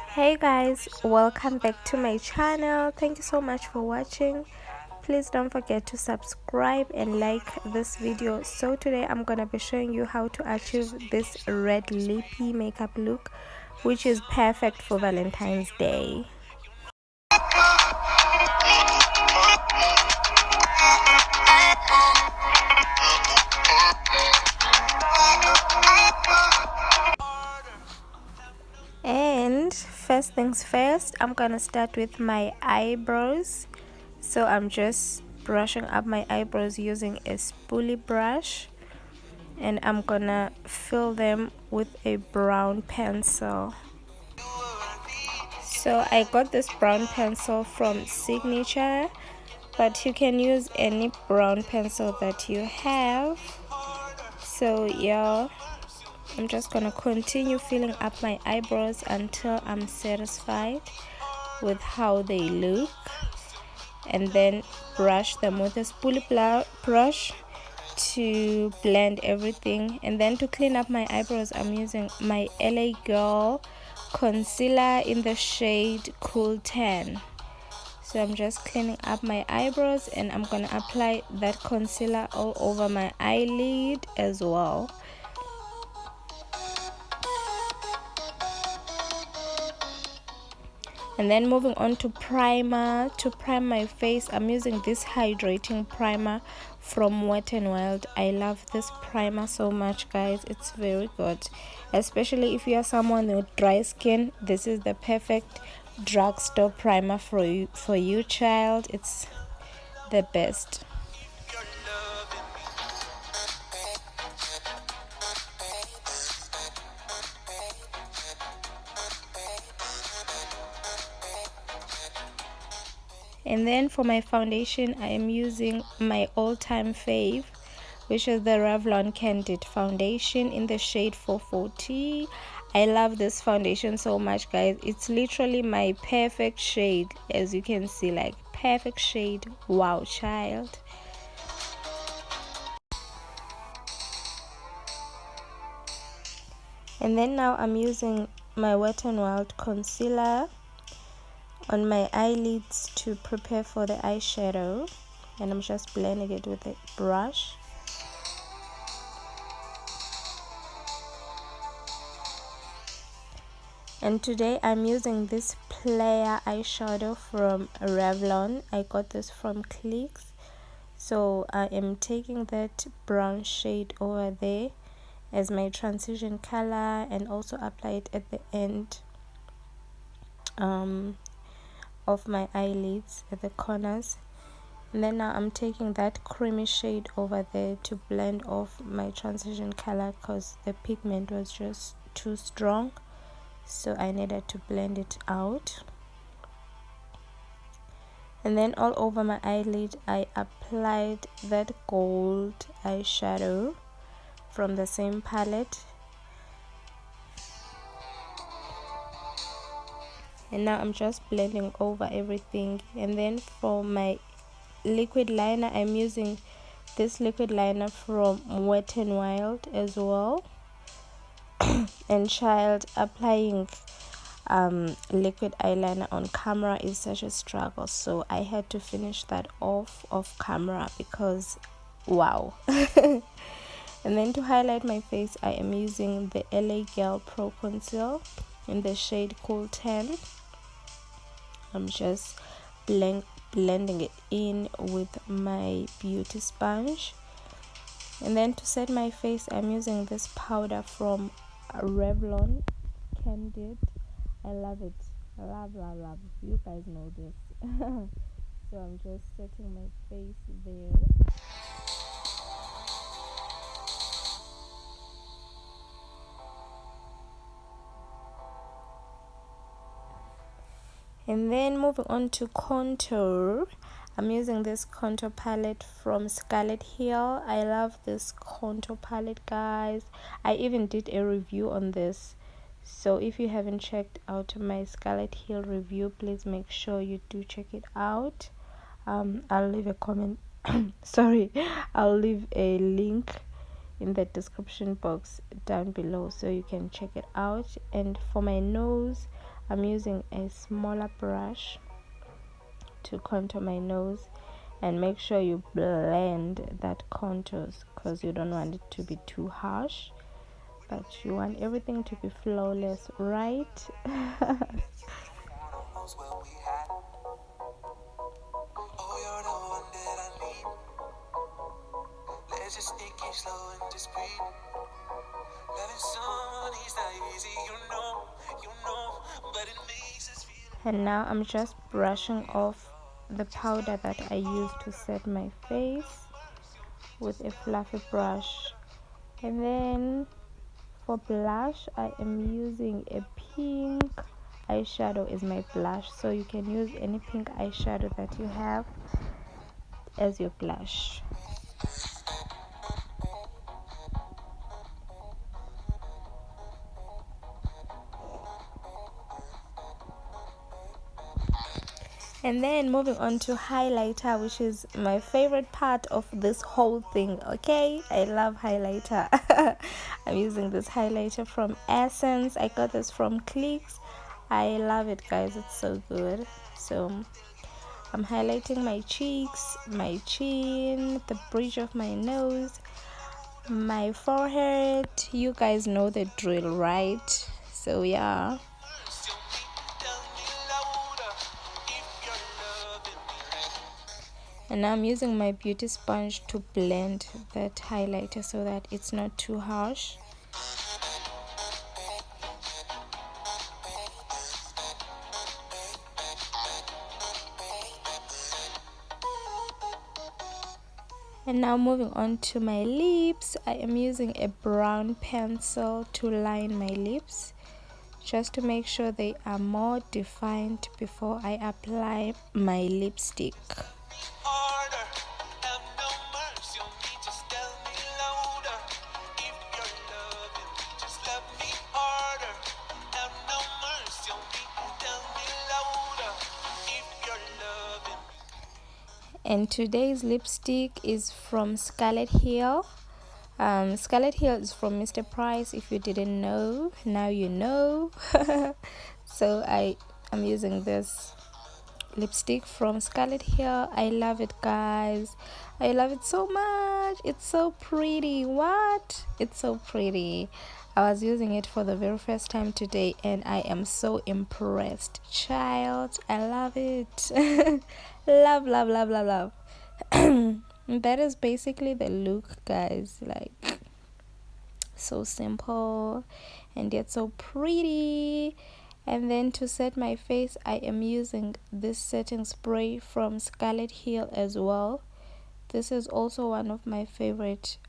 Hey guys, welcome back to my channel. Thank you so much for watching. Please don't forget to subscribe and like this video. So today I'm gonna be showing you how to achieve this red lippy makeup look, which is perfect for Valentine's Day. And first things first, I'm gonna start with my eyebrows. So I'm just brushing up my eyebrows using a spoolie brush, and I'm gonna fill them with a brown pencil. So I got this brown pencil from Signature, but you can use any brown pencil that you have. So yeah, I'm just gonna continue filling up my eyebrows until I'm satisfied with how they look, and then brush them with a spoolie brush to blend everything. And then to clean up my eyebrows, I'm using my LA Girl concealer in the shade Cool Tan. So I'm just cleaning up my eyebrows, and I'm gonna apply that concealer all over my eyelid as well. And then moving on to primer. To prime my face, I'm using this hydrating primer from Wet n Wild. I love this primer so much, guys. It's very good, especially if you are someone with dry skin. This is the perfect drugstore primer for you, child. It's the best. And then for my foundation, I am using my all-time fave, which is the Revlon Candid foundation in the shade 440. I love this foundation so much, guys. It's literally my perfect shade, as you can see, like perfect shade. Wow, child. And then now I'm using my Wet n Wild concealer on my eyelids to prepare for the eyeshadow, and I'm just blending it with a brush. And today I'm using this Player eyeshadow from Revlon. I got this from Clicks. So I am taking that brown shade over there as my transition color, and also apply it at the end of my eyelids at the corners. And then now I'm taking that creamy shade over there to blend off my transition color, because the pigment was just too strong, so I needed to blend it out. And then all over my eyelid I applied that gold eyeshadow from the same palette. And now I'm just blending over everything. And then for my liquid liner, I'm using this liquid liner from Wet n Wild as well. And child, applying liquid eyeliner on camera is such a struggle, so I had to finish that off camera because wow. And then to highlight my face, I am using the LA Girl Pro Conceal in the shade Cool Tan. I'm just blending it in with my beauty sponge. And then to set my face, I'm using this powder from Revlon Candid. I love it. Love. You guys know this. So I'm just setting my face there. And then moving on to contour, I'm using this contour palette from Scarlet Hill. I love this contour palette, guys. I even did a review on this, so if you haven't checked out my Scarlet Hill review, please make sure you do check it out. I'll leave a comment sorry, I'll leave a link in the description box down below so you can check it out. And for my nose, I'm using a smaller brush to contour my nose, and make sure you blend that contours because you don't want it to be too harsh, but you want everything to be flawless, right? And now I'm just brushing off the powder that I used to set my face with a fluffy brush. And then for blush, I am using a pink eyeshadow as my blush, so you can use any pink eyeshadow that you have as your blush. And then moving on to highlighter, which is my favorite part of this whole thing. Okay, I love highlighter. I'm using this highlighter from Essence. I got this from Clicks. I love it, guys. It's so good. So I'm highlighting my cheeks, my chin, the bridge of my nose, my forehead. You guys know the drill, right? So yeah. And now I'm using my beauty sponge to blend that highlighter so that it's not too harsh. And now moving on to my lips, I am using a brown pencil to line my lips, just to make sure they are more defined before I apply my lipstick. And today's lipstick is from Scarlet Hill. Scarlet Hill is from Mr. Price. If you didn't know, now you know. So I'm using this lipstick from Scarlet Hill. I love it, guys. I love it so much. It's so pretty. What? It's so pretty. I was using it for the very first time today and I am so impressed. Child, I love it. Love, love, love, love, love. That is basically the look, guys. Like, so simple and yet so pretty. And then to set my face, I am using this setting spray from Scarlet Hill as well. This is also one of my favorite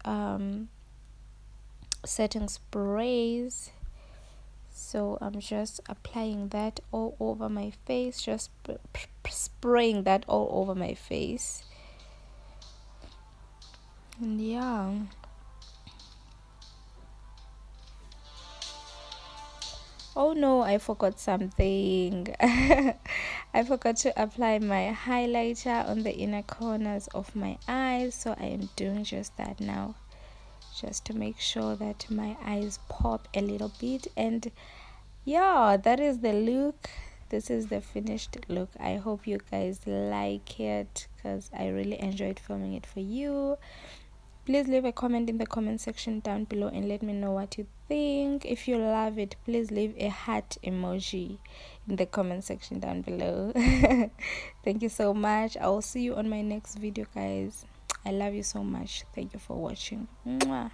setting sprays. So I'm just applying that all over my face, just spraying that all over my face. And yeah, oh no, I forgot something. I forgot to apply my highlighter on the inner corners of my eyes, so I am doing just that now, just to make sure that my eyes pop a little bit. And yeah, that is the look. This is the finished look. I hope you guys like it because I really enjoyed filming it for you. Please leave a comment in the comment section down below and let me know what you think. If you love it, please leave a heart emoji in the comment section down below. Thank you so much. I will see you on my next video, guys. I love you so much. Thank you for watching. Mwah.